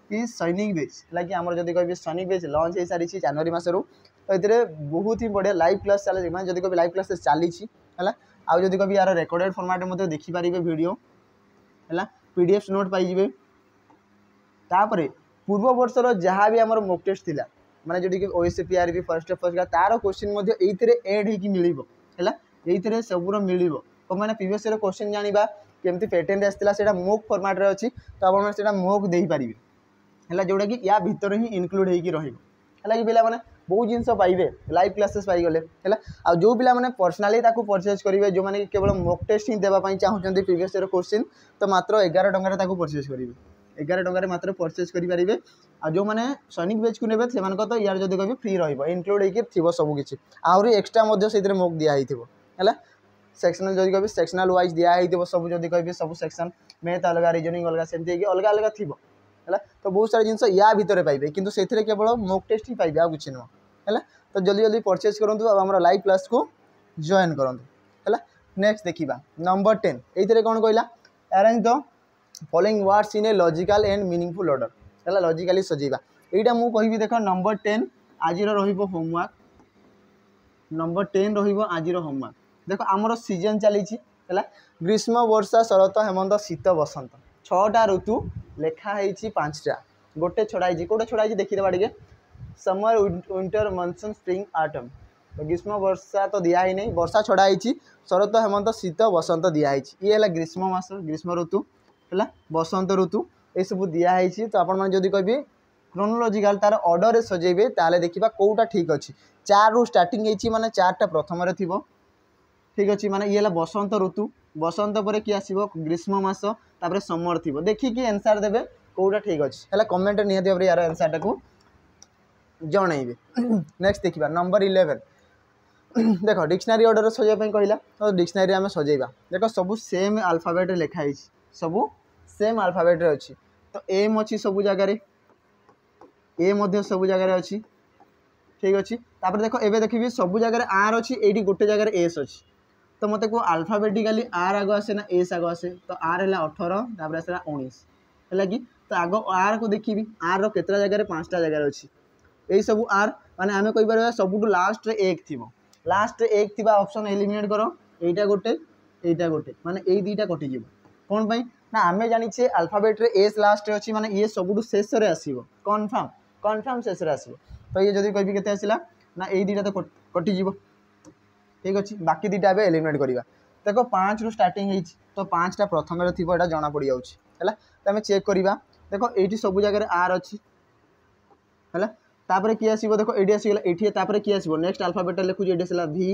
कि सैनिक बेच है कि आम जब कह सैनिक बेच लंच हो सारी जनवरी मसरू तो ये बहुत ही बढ़िया लाइव क्लास चले मैंने जब कभी लाइव क्लास चली है आउ जब कभी यार रेकर्डेड फॉर्मेट देखिपारे वीडियो है पीडीएफ नोट पाइबे तापर पूर्व वर्षर जहाँ भी आम मॉक टेस्ट थिला माने जोटी कि ओएसपी आरबी फर्स्ट तार क्वेश्चन ये एड होगा ये सबूर मिल कौन मैंने प्रीवियस ईयर क्वेश्चन जाना केमती पैटर्न आसाला से मोक फॉर्मेट रे अच्छी तो आप मोक दे पारे है जोटा कि या भितर ही इनक्लूड होगी है कि पिला माने बहुत जिन पाइबे लाइव क्लासेस पाइगले है आ जो पिला माने पर्सनाली परचेज करेंगे जो मैंने केवल मोक टेस्ट ही देवाई चाहते प्रीवियस ईयर क्वेश्चन तो मात्र 11 टकर परचेज करेंगे 11 टकर मात्र परचेज करेंगे आ जो मैंने सैनिक बेच को ने तो यार जो कभी फ्री इनक्लूड हो सबकि आहरी एक्सट्रा से मोक दिखाई है सेक्शनल जो कभी सेक्शनल वाइज दिखाई सब जो कभी सब सेक्शन मैथ अलग रिजनिंग अलग सेमती अलग अलग थी है तो बहुत सारा जिन या भितर पाइबे किंतु से केवल मोक टेस्ट ही पाइबे आ कुछ नुह है तो जल्दी जल्दी परचेज करूँ आम लाइव क्लास को जॉइन करूँ है। नेक्स्ट देखा नंबर 10 ये कौन कहला arrange the following words in a logical and meaningful order है लॉजिकली सजेबा यहाँ मुझे देख नंबर 10 आज होमवर्क नंबर 10 आज होमवर्क देख आमर सीजन चली ग्रीष्म वर्षा शरत हेमंत शीत बसंत 6टा ऋतु लिखाई 5टा गोटे छड़ाई कौटे छड़ाई देखीदे टे summer winter monsoon spring autumn तो ग्रीष्म वर्षा तो दिखाई नहीं वर्षा छड़ाई शरत हेमंत शीत बसंत दिखाई ये है ग्रीष्म मास ग्रीष्म ऋतु है बसंत ऋतु ये सब दिखाई तो आप कह क्रोनोलॉजिकल तार ऑर्डर रे सजेबे ताले देखिबा कोउटा ठीक अच्छी 4 रु स्टार्टिंग होती माने 4टा प्रथम रे थिबो ठीक अच्छे माने ये बसंत ऋतु बसंत पर कि आसो ग्रीष्म मास तापर समर थी देखिए आंसर देवे कौटा ठीक अच्छे है कमेंट निहाती भाव यार आंसर टाक जनइबे। नेक्स्ट देखा नंबर 11 देख डिक्शनरी ऑर्डर सजाई कहला तो डिक्शनरी आम सजेबा देख सब सेम अल्फाबेट लिखाई सब सेम अल्फाबेट अच्छी तो एम अच्छी सब जगह ए सब जगह अच्छी ठीक अच्छे तापर देख एबे देखिए सब जगह आर अच्छी ये गोटे जगह एस अच्छी तो मत को अल्फाबेटिकाली आर आग आसे ना एस आग आसे तो आर है 18 तापर आसला 19 है कि तो आग आर को देखी आर केतटा जगह 5टा जगह अच्छी यही सब आर माने आम कहीपर सबुठ लास्ट एक थी लास्ट एक थी ऑप्शन एलिमिनेट कर यहीटा गोटे माने यही दुईटा कटिज कौन पाई ना आम जाचे अल्फाबेट रे एस लास्ट अच्छी माने ये सबुठ शेष में आसो कन्फर्म शेष में आसो तो ये जब कह के आसला ना यही दुईटा तो कटिज ठीक अच्छे बाकी दुईटा ए एलिमिनेट करवा देख 5 रु स्टार्टिंग होती तो 5टा प्रथम थी यहाँ जना पड़ जाए तो आम चेक करवा देख ये सब जगह आर अच्छी है तापर किए आसो देख ये आसगला ये किए आसो नेक्स्ट अल्फाबेट लिखुच ये आसला भि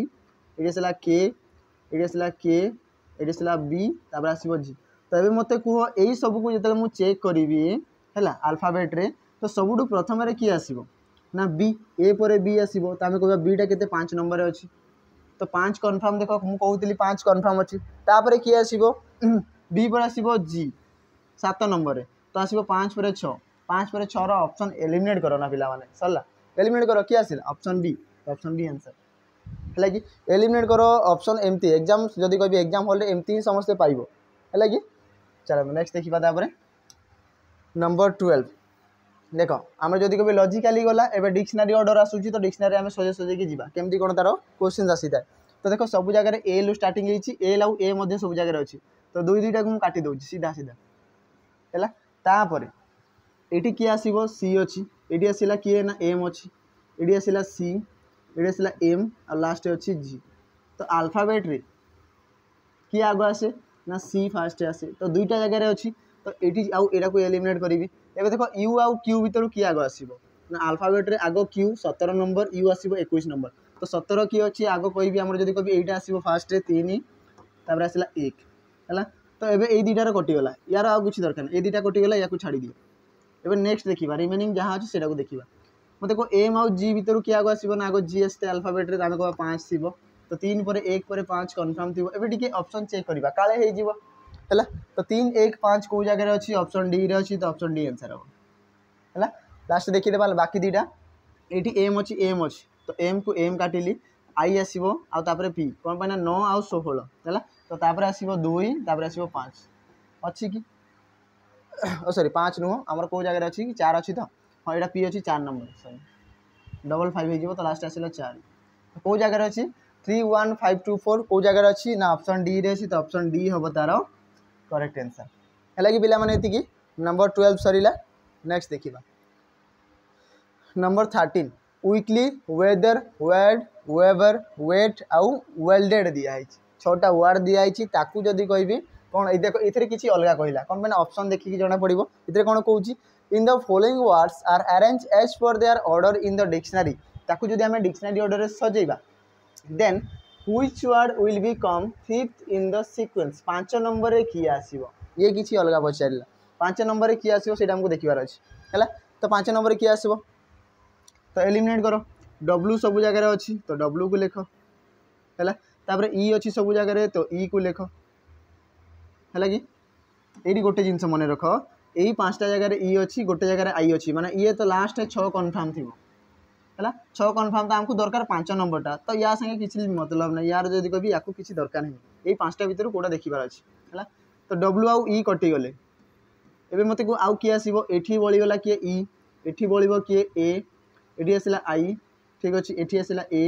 ये आसला के ये आसला के ये आसला बी तापर आसो जी तो ये मत कह यही सबको जो मुझे चेक करी है अल्फाबेट रे तो सबुठ प्रथम किए आसो ना बी ए पर बी आसो तो आम कह बीटा के 5 नंबर अच्छी तो 5 कन्फर्म देख मुझे कहती 5 कन्फर्म अच्छी तापर किए आसो बी पर आसो जी 7 नंबर तो आसो 5 पर 6 5 पर 6 ऑप्शन एलिमिनेट करो ना पिला माने सरला एलिमिनेट करो किए आसिला ऑप्शन बी आंसर है कि एलिमिनेट करो ऑप्शन एमती एग्जाम जदि कह एग्जाम हॉल एमती ही समस्ते पाइब है कि चलो नेक्स्ट देखा नंबर 12 देख आम जब कभी लॉजिकली गला एवं डिक्शनरी ऑर्डर आसूची तो डिक्शनरी आम सजे सजेकी जी केमती कौन तार क्वेश्चन आसी था तो देख सब जगह ए लु स्टार्टिंग ए लाउ ए सब जगह अच्छी तो दुईटा को काटी दूसरी सीधा सीधा है तापर ये किए आसो सी अच्छी ये आसला किए ना एम अच्छी ये आसला सी ये आसला एम और लास्ट अच्छी जी तो अल्फाबेट रे किए आग आसे ना सी फास्ट आसे तो दुईटा जगह अच्छी तो ये आउ को एलिमिनेट करी एवं देख यू आउ क्यू भितर किए आग आसो ना अल्फाबेट रे आग क्यू 17 नंबर यू आसो 21 नंबर तो 17 किए अच्छी आग कह आम जब कह यहाँ आसो फास्ट 3 तापर आसला 1 है तो ये यही दुईटार कटिगला यार आउ कुछ दरकार नहीं ये दुईटा कटिगला या छाड़ी दियो एवं नेक्स्ट देखा रिमेनिंग जहाँ अच्छे से देखा मत को एम आउ जी भितर किए आग आसो ना आग जी आसते अल्फाबेट रे आम कह 5 थी तो 3 पर 1 पर 5 कन्फर्म थी एबे टिके ऑप्शन चेक करबा काले हे जीवो हैला तो 3 1 5 को जगह रे अछि ऑप्शन डी रे अछि तो ऑप्शन डी आंसर हो हैला लास्ट देखि देबा बाकी दीटा एठी एम अछि तो एम को एम काटिली आई आसीबो आ तापर पी कोन पाना 9 आ 16 हैला तो तापर आसीबो 2 तापर आसीबो 5 अछि कि ओ सॉरी 5 नुह हमर को जगह रे अछि कि 4 अछि तो हां एटा पी अछि 4 नंबर सॉरी डबल 5 हे जीवो तो लास्ट आसीला 4 को जगह रे अछि 31524 को जगह रे अछि ना ऑप्शन डी रे अछि तो ऑप्शन डी हबो तारो करेक्ट आंसर हैला कि पिला माने एति कि नंबर 12 सरीला नेक्स्ट देखिबा नंबर 13 वीकली वेदर वर्ड वेबर वेट आउ वेल्डेड दिया है छोटा वर्ड दिया है ताकू जदी कहबी कौन ए देखो इथरे किछि अलगा कहला कोन माने ऑप्शन देखि कि जणा पड़िबो इथरे कोन कहउची in the following words are arrange as per their order in the dictionary ताकू जदी हमें डिक्शनरी ऑर्डर रे सजेबा then which word will be come fifth in the sequence 5 number रे की आसीबो ये किछि अलगा पचारला 5 नंबर रे की आसीबो सेटा हमको देखिबार अछि हैला तो 5 नंबर रे की आसीबो तो एलिमिनेट करो डब्ल्यू सब जगह रे अछि तो डब्ल्यू को लिखो हैला तापर ई अछि सब जगह रे तो ई को लिखो हैला कि एडी गोटे जिंस मने रखो एही पांचटा जगह रे ई अछि गोटे जगह रे आई अछि माने ये तो लास्ट 6 कंफर्म थिबो हैला 6 कंफर्म तो हमको दरकार 5 नंबर टा तो या संगे किछि मतलब नै यार जदी कभी याकू किछि दरकार नै एही पांचटा भीतर कोडा देखिबार अछि हैला तो डब्ल्यू आउ ई कटि गले एबे मते को आउ की आसीबो एठी बळी गला के ई एठी बळीबो के ए एठी आसिला आई ठीक अछि एठी आसिला ए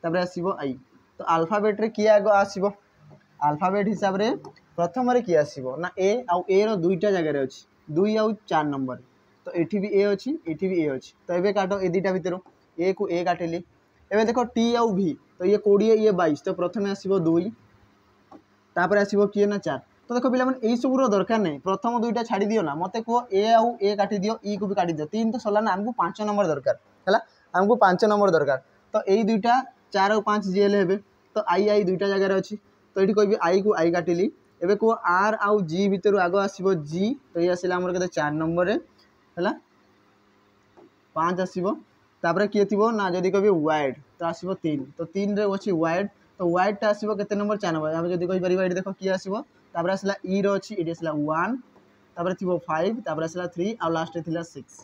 तापर आसीबो आई तो अल्फाबेट रे किया आगो आसीबो अल्फाबेट हिसाब रे प्रथम रे की आसीबो ना ए आउ ए रो दुईटा जगह रे अछि 2 आउ 4 नंबर तो एठी भी ए अछि एठी भी ए अछि तो एबे काटो ए दीटा भीतर ए को ए काटिली एबे देखो टी आउ भी तो ये 20 ये 22 तो प्रथम आसीबो 2 तापर आसीबो किए ना 4 तो देखो पिला माने एई सब रो दरकार नै प्रथम दुईटा छाडी दियो ना मते को ए आउ ए काटी दियो ई को भी काटी दियो 3 तो सला ना हमको 5 नंबर दरकार हैला हमको 5 नंबर दरकार तो एई दुईटा 4 और 5 जेल हेबे तो आई आई दुईटा जगह रे अछि तो एठी कहबी आई को आई काटिली एबे को आर आउ जी भीतर आगो आसीबो जी तो ये आसीला हमर केते 4 नंबर रे हैला 5 आसीबो तापर किए थिबो ना जदी कहबी वाइड तो आसीबो 3 तो 3 रे अछि वाइड तो वाइड टा आसीबो केते नंबर 4 नंबर हम जदी कहि परिबा एठी देखो की आसीबो तापर आसीला ई रो अछि एठी आसीला 1 तापर थिबो 5 तापर आसीला 3 आ लास्ट रे थिला 6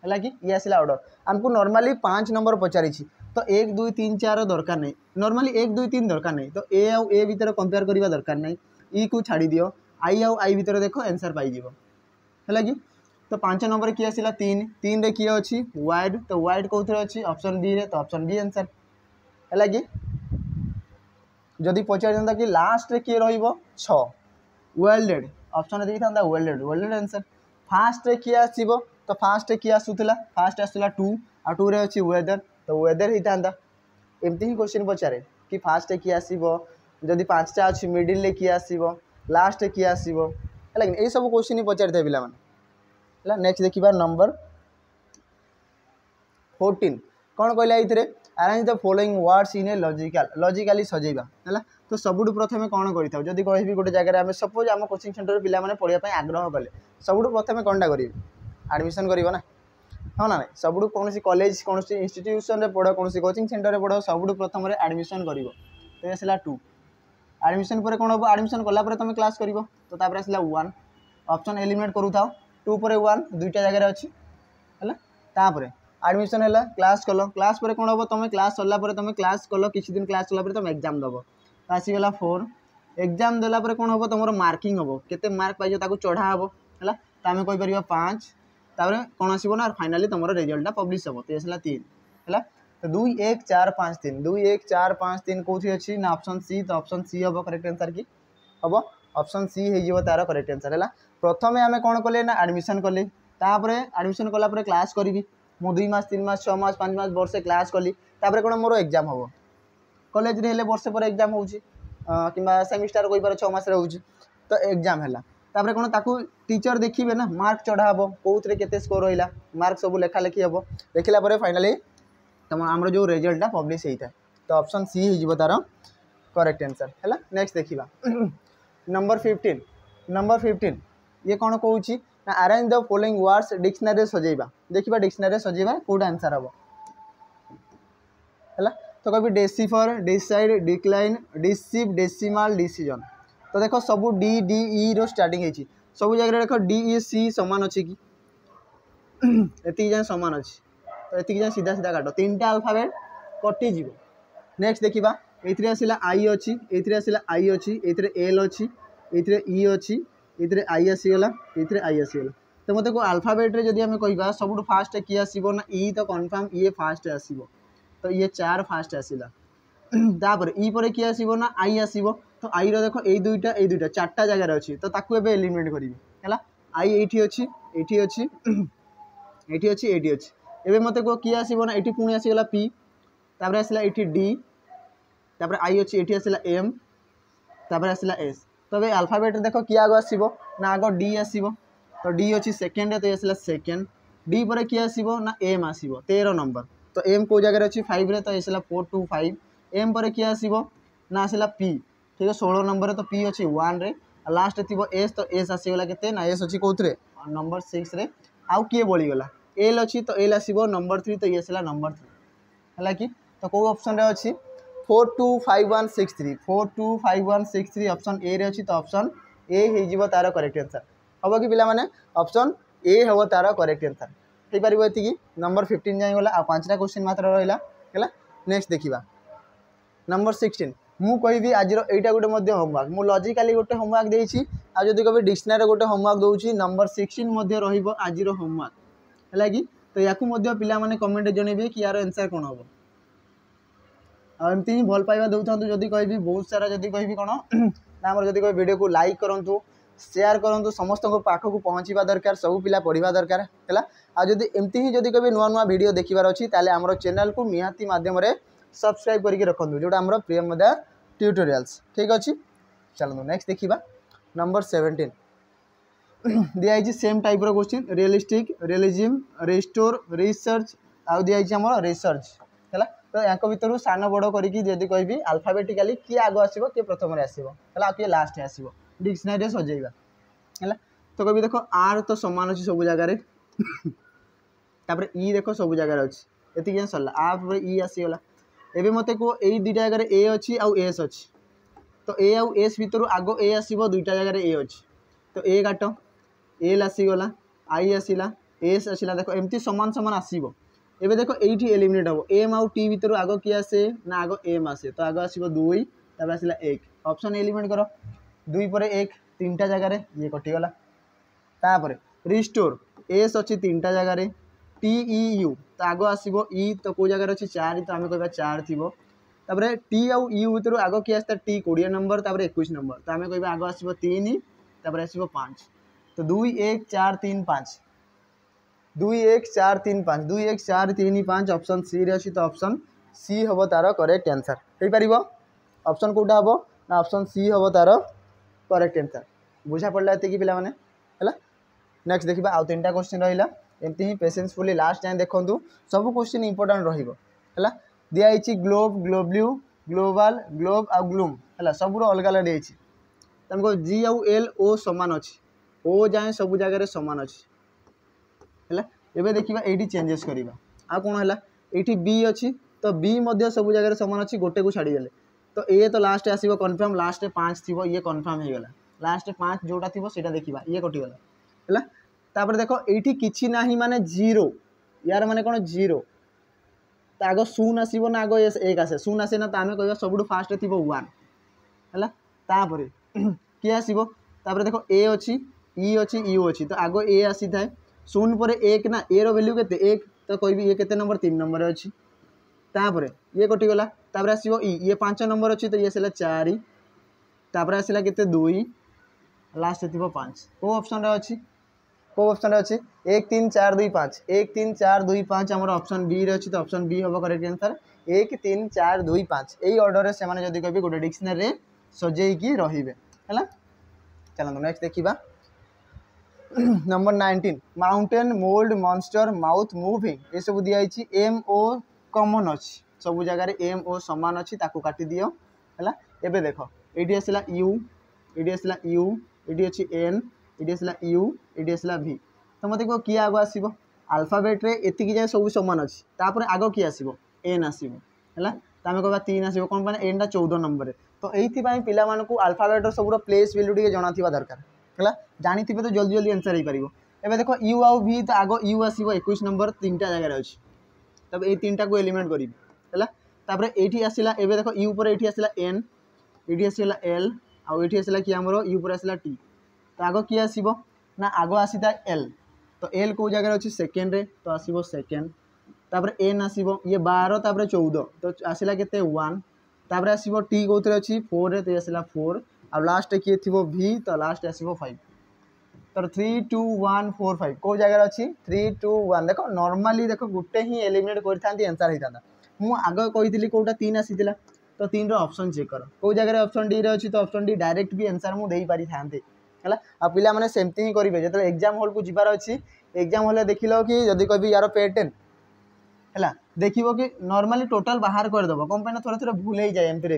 हैला कि ये आसीला ऑर्डर हमको नॉर्मली 5 नंबर पचारि छी तो 1 2 3 4 दरकार नै नॉर्मली 1 2 3 दरकार नै तो ए आउ ए भीतर कंपेयर करिवा दरकार नै ई को छाडी दियो आई आउ आई भीतर देखो आंसर पाई जीवो हैला कि तो 5 नंबर की आसीला 3 3 रे की अछि वाइड तो वाइड कोथरे अछि ऑप्शन बी रे तो ऑप्शन बी आंसर हैला कि जदी पचार जंदा कि लास्ट रे की रहिबो 6 वेल्डेड ऑप्शन दे थांदा वेल्डेड वेल्डेड आंसर फास्ट रे की आसीबो तो फास्ट रे की आसुतला फास्ट आसुला 2 आ 2 रे अछि वेदर तो वेदर ही थांदा एमती ही क्वेश्चन पचारे कि फास्ट रे की आसीबो जदी पांचटा अछि मिडिल रे की आसीबो लास्ट रे की आसीबो लेकिन ए सब क्वेश्चन ही पचारि थे पिला माने हैला नेक्स्ट देखिबा नंबर 14 कौन कहला इथरे arrange the following words in a logically सजेबा हैला तो सबुठ प्रथमे कौन करिथाउ जदी कहबी गोटे जगह रे हमें सपोज हम कोचिंग सेंटर पिला माने पढिया पय आग्रह कले सबुठ प्रथमे कोनटा करिवे एडमिशन करिवो ना हाँ ना सबुठ कोनसी कॉलेज कोनसी इंस्टीट्यूशन रे पढो कोनसी कोचिंग सेंटर रे पढो सबुठ प्रथम रे एडमिशन करिवो तो आसला 2 एडमिशन पर कोन हो एडमिशन कला पर तुम क्लास करिवो तो तापर आसला 1 ऑप्शन एलिमिनेट करू थाओ 2 पर 1 दुईटा जगह रे अछि हैला तापर एडमिशन हैला क्लास कलो क्लास पर कोन हो तुम क्लास सरला पर तुम क्लास कलो किछि दिन क्लास सरला पर तुम एग्जाम दबो आसी गेला 4 एग्जाम देला पर कोन हो तुमरो मार्किंग हो केते मार्क पाइजो ताको चढ़ा हो हैला त हमें कहि परिबा 5 तापर कोन आसीबो ना फाइनली तुमरो रिजल्ट पब्लिश हो तो आसला 3 हैला तो 2 1 4 5 3 2 1 4 5 3 कोथि अछि ना ऑप्शन सी तो ऑप्शन सी हबो करेक्ट आंसर की हबो ऑप्शन सी हे जीवो तारो करेक्ट आंसर हैला प्रथमे हमें कोन करले ना एडमिशन करले तापरे एडमिशन कला पर क्लास करबी मु 2 मास 3 मास 6 मास 5 मास वर्ष क्लास कली तापरे कोन मोर एग्जाम हबो कॉलेज रे हेले वर्ष पर एग्जाम होउची किबा सेमिस्टर कोइ पर 6 मास रे होउची तो एग्जाम हैला तापरे कोन ताकू टीचर देखिबे ना मार्क चढ़ा हबो कोउतरे केते स्कोर होइला मार्क सब लेखा लेखि हबो देखिला पर फाइनली तम हमरो जो रिजल्ट पब्लिश होता है तो ऑप्शन सी ही जीवो तारो करेक्ट आंसर हैला नेक्स्ट देखिबा नंबर 15 ये कोन कहूची ना arrange the following words dictionary सजेबा देखिबा डिक्शनरी सजेबा कोड आंसर हबो हैला तो कभी डेसीफर, डिसाइड, डिक्लाइन, डिसिप, डेसिमाल, डिसीजन। तो देख सब डी डी ई रो स्टार्टिंग है सब जगह देख डी ई सी समान अच्छे कि एति जाए समान अच्छे तो ये जाए सीधा सीधा काट 3टा अल्फाबेट कटिज। नेक्स्ट देखा ये आसला आई अच्छी ये आसला आई अच्छी ये एल अच्छी ये ई अच्छी ये आई आसीगला ये आई आसीगला। तो मत को अल्फाबेट जब आम कह सब फास्ट किए आसो ना ई तो कन्फर्म ये फास्ट आसो तो ये 4 फास्ट आसला। तापर ई पर किए आसो ना आई आसो तो आई देख ये दुईटा 4टा जगार अच्छी तो ताकू एबे एलिमिनेट करी है आई ये अच्छी ये अच्छी ये अच्छी ये अच्छी एबे मत को किए आसो ना ये पुणी आसीगला पी तापर आसला ये डी तापर आई अच्छी ये आसला एम तापर आसला एस। तो ये अल्फाबेट देख किए आग आसो ना आग डी आसो तो डी अच्छी सेकेंड तो ये सेकेंड डी पर किए आसो ना एम आसो 13 नंबर तो एम को जगह अच्छी 5 रे तो ये 4 2 5 एम पर किए आसो ना आसला पी ठीक है 16 नंबर तो पी अच्छी 1 रे लास्ट थी एस तो एस आसीगला के ना एस अच्छी कौन नंबर 6 रे आउ किए बड़ीगला एल अच्छी तो एल आसो नंबर 3 तो ये आसला नंबर 3 है कि तो कौ ऑप्शन रे अच्छी 425163 425163 ऑप्शन ए रे अच्छी तो ऑप्शन ए हो तार करेक्ट आंसर हम कि पिला माने ऑप्शन ए हम तार करेक्ट आंसर हो पार ये नंबर 15 जाए गला आ 5टा क्वेश्चन मात्र रहा है। नेक्स्ट देखा नंबर 16 मु कहि आज एटा गोटे होमवर्क मु लॉजिकली गोटे होमवर्क देछि आ जदि कभी डिक्शनरी गोटे होमवर्क दूसरी नंबर 16 मध्य रहिबो आज होमवर्क है कि तो या पिला माने कमेंट जनइबे कि यार आंसर कौन हम एमती ही भल पाइबा दौथा जदि कहि बहुत सारा जदि कहि कौन ना आम जदि वीडियो को लाइक करूँ शेयर करूँ समस्त पाखक पहुँचवा दरकार सब पिला पढ़ा दरकार है आदि एमती ही जदि कभी नुआ नुआ वीडियो देखिबार अच्छी ताले आमर चैनल को निहाती माध्यम सब्सक्राइब करके रखु जोटा आमर प्रियमदा ट्यूटोरियल्स ठीक अच्छे। चलो नेक्स्ट देखा नंबर 17 दिखाई same type question realistic realism restore research आउ दिखाई आम रिसर्च है तो या भर सान बड़ करी कहि अल्फाबेटिकाली किए आग आसो किए प्रथम आसो किए लास्ट आसो डिक्शनरी सजेगा है तो कभी देख आर तो सामान अच्छी सब जगार तापर ई देख सब जगार अच्छी ये सरला आप ई आसीगला एबे मते को यही 2टा जगह ए अच्छी आउ एस अच्छी तो ए आउ एस भितर आग ए आसो 2टा जगह ए अच्छी तो ए काट एल आसीगला आई आसला एस आसला देख एमती सामान सामान आसो एबे देख ये एलिमिनेट हम एम आउ टी भितर आग किए आसे ना आग एम आसे तो आग आसो 2 तापर आसला 1 ऑप्शन एलिमिनेट कर 2 पर 1 3टा जगार ये कटिगला तापर रिस्टोर एस अच्छी 3टा जगार टी ई यू तो आग आसो ई तो कौ जगह अच्छी 4 तो आम कह 4 थी तापर टी आउ यू भितर आग किए आसता टी 20 नंबर तापर 21 नंबर तो आम कह आग आसो 3 तापर आसो 5 तो 2 1 4 3 5 2 1 4 3 5 2 1 4 3 5 ऑप्शन सी रे अच्छी तो ऑप्शन सी हम तार करेक्ट आंसर हो पार ऑप्शन कौटा हम ना ऑप्शन सी हम तार करेक्ट आंसर बुझा पड़ा ये पिला माने है। नेक्स्ट देखा आउ 3टा क्वेश्चन रहा एमती ही पेशेंसफुली लास्ट जाए देखूँ सब क्वेश्चन इंपोर्टेंट रहा दिखाई ग्लोब ग्लोब्ल्यू ग्लोबाल ग्लोब आ ग्लूम है सब अलग अलग देती तुमको जी आउ एल ओ सामान अच्छी ओ जाए सब जगह सामान अच्छी है एबे देखा ये चेंजेस करवा आ कौन है ये बी अच्छी तो बी सब जगह सामान अच्छी गोटे को छाड़ीगले तो ए तो लास्ट आसो कन्फर्म लास्ट 5 थी ये कन्फर्म हो गला लास्ट 5 जोटा थी से देखा ये कटिगला है तापर देख ये कि ना माने जीरो यार माने कौन जीरो तो आग शून आसो ना आग 1 आसे शून आसे ना तो आम कह सब फास्ट थी 1 है तापर किए आसो तापर देख ए अच्छी ई अच्छी यू अच्छी तो आग ए आसी थाए शून पर 1 ना ए रो वैल्यू के 1 तो कह ये के नंबर 3 नंबर अच्छी तापर ये कटिगला तापर आसो ई ये 5 नंबर अच्छी तो ये आसला 4 तापर आसला के 2 लास्ट थी 5 कौ ऑप्शन अच्छी कौ ऑप्शन अच्छी 1 3 4 2 5 1 3 4 2 5 आम ऑप्शन बी रे अच्छी तो ऑप्शन बी हम करेक्ट आंसर 1 3 4 2 5 यही ऑर्डर से जदि कह गोटे डिक्शनरी सजेकी रे है। चलो नेक्स्ट देखा number 19 mountain mould monster mouth moving ये सब दिखाई एम ओ कॉमन अच्छी सब जगह एम ओ सामान अच्छी ताकू काटी दियो है एबे देख ये आसला यू ये आसला यू ये अच्छी एन ये आसला यू ये आसला भी तो मत कह किए आग आसो अल्फाबेट रे एतिकी जाए सब सामान अच्छी तापर आग किए आसो एन आसो है तो आम कह 3 आसो कौन पे एनटा 14 नंबर। तो ये पाँ आल्फाबेटर सब प्लेस वैल्यू टी जाना दरकार है जानी तो जल्दी जल्दी आंसर हो पार। एवं देख यू आउ भी तो आग यू आसो 21 नंबर 3टा जगार अच्छी तब ये 3टा को एलिमिनेट करी है ये आसला एवं देख यू पर ये आसला एन ये आसला एल आउ ये आसला कि आमर यू पर आसला टी तो आग किए आसो ना आग आसी था एल तो एल कौ जगार अच्छी सेकेंड रे तो आसो सेकेंड तापर एन आसो ये 12 तापर 14 तो आसला के 1 तापर आसो टी कौन अच्छी 4 रे तो आसला 4 आ लास्ट किए थी भी तो लास्ट आसो 5 तो 3 2 1 4 5 कौ जगार अच्छी 3 2 1 देख नॉर्मली देख गोटे ही एलिमिनेट करते आंसर होता मुझे आग कही कौटा 3 आसी तो 3 ऑप्शन चेक कर कौ जगह ऑप्शन डी रे अच्छी तो ऑप्शन डी डायरेक्ट भी आंसर मुझे पारि था है आ पिला माने सेमती ही करेंगे जो एग्जाम हॉल को जीवार अच्छी एग्जाम हॉल देख लो कि जदि कह यार पे 10 है देखो कि नॉर्मली टोटल बाहर करदेव कौन पे थोड़ा थोड़ा भूल हो जाए एमती भी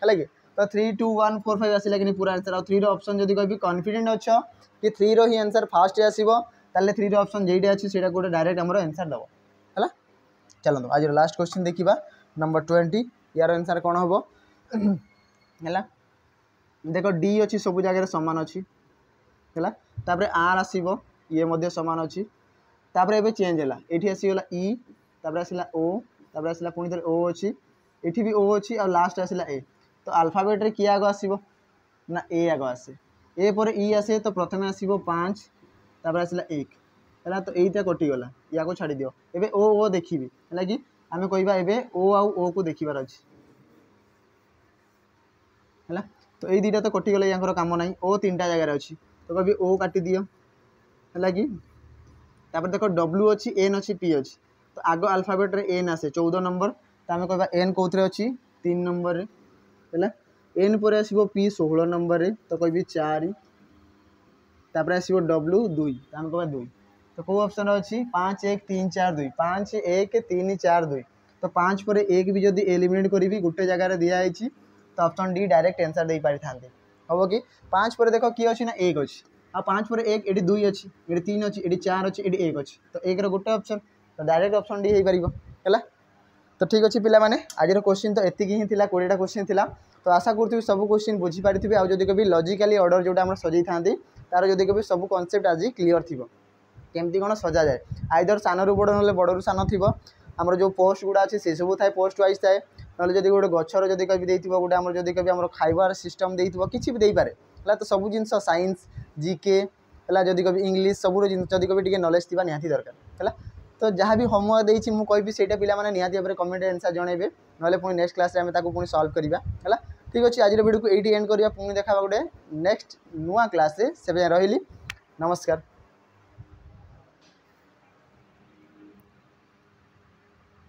है कि तो 3 2 1 4 5 आसला कि पूरा आंसर और 3 ऑप्शन जब कह कॉन्फिडेंट अच्छ कि 3 रो ही आंसर फास्ट आसो ताले 3 ऑप्शन जेटा अच्छी से गोटे डायरेक्ट आम आंसर दब है। चलो आज लास्ट क्वेश्चन देखा नंबर 20 यार आंसर कौन हम है देख डी अच्छी सब जगह सामान अच्छी है आर आसो ये सामान अच्छी तापर एबे चेंज है ये आसीगला ई तापर आसला ओ तापर आसला पुणी थे ओ अच्छी ये भी ओ अच्छी और लास्ट आसला ए तो अल्फाबेट रे किए आग आसो ना ए आग आसे ए पर ई आसे तो प्रथम आसो 5 तापर आसला 1 है तो यहीटा कटिगला या को छाड़ी दियो एबे ओ देखी है कि आम कहवा एबे ओ आउ ओ को देखिबार अच्छी है तो ये दुटा तो कटिगला या कम ना ओ 3टा जगार अच्छी तो कभी ओ काटी दियो है कि तापर देख डब्ल्यू अच्छी एन अच्छी पी अच्छी तो आग अल्फाबेट रे एन आसे 14 नंबर तो आम कह एन कौन अच्छी 3 नंबर है एन पर आसो पी 16 नंबर तो कह 4 तापर आसो डब्ल्यू 2 तो आम कह 2 तो कौ ऑप्शन अच्छी 5 1 3 4 2 5 1 3 4 2 तो 5 पर 1 भी जब एलिमिनेट करी गोटे जगार दिखाई तो ऑप्शन डी डायरेक्ट आंसर दे पारि था हम कि 5 पर देख किए अच्छी ना 1 अच्छी आ 5 पर 1 ये 2 अच्छी ये 3 अच्छी ये 4 अच्छी ये 1 अच्छी तो 1 गोटे ऑप्शन तो डायरेक्ट ऑप्शन डी हो पार है। तो ठीक अच्छे पिला माने आज क्वेश्चन तो एतिक ही था 20टा क्वेश्चन था तो आशा करूँ सब क्वेश्चन बुझीपारि आउ जब कभी लॉजिकली ऑर्डर जोटा आम सजै था तार जब कभी सब कॉन्सेप्ट आज क्लीयर थी केमती कौन सजा जाए आइदर सानू बड़ ना बड़ू सान थी आमर जो पोस्ट गुड़ा अच्छे से सब थाए पोस्ट वाइज थाए ना जब गोटे गचर जब कभी गोटे आम जब कभी आम खाइबार सिस्टम देथिबो किछि भी देई पारे है तो सब जिन साइंस जीके है जब कभी इंग्लीश सब जब कभी टी नॉलेज थी निहाती दरकार है तो जहाँ भी होमवर्क देती मुझे से पिला निहाती भाव कमेंट आंसर जनइबे ना पुणी नेक्स्ट क्लास में पुणी सॉल्व करवा है। ठीक अच्छे आज वीडियो को ये एंड करवा पुणी देखा गोटे नेक्स्ट नुआ क्लास से रही नमस्कार।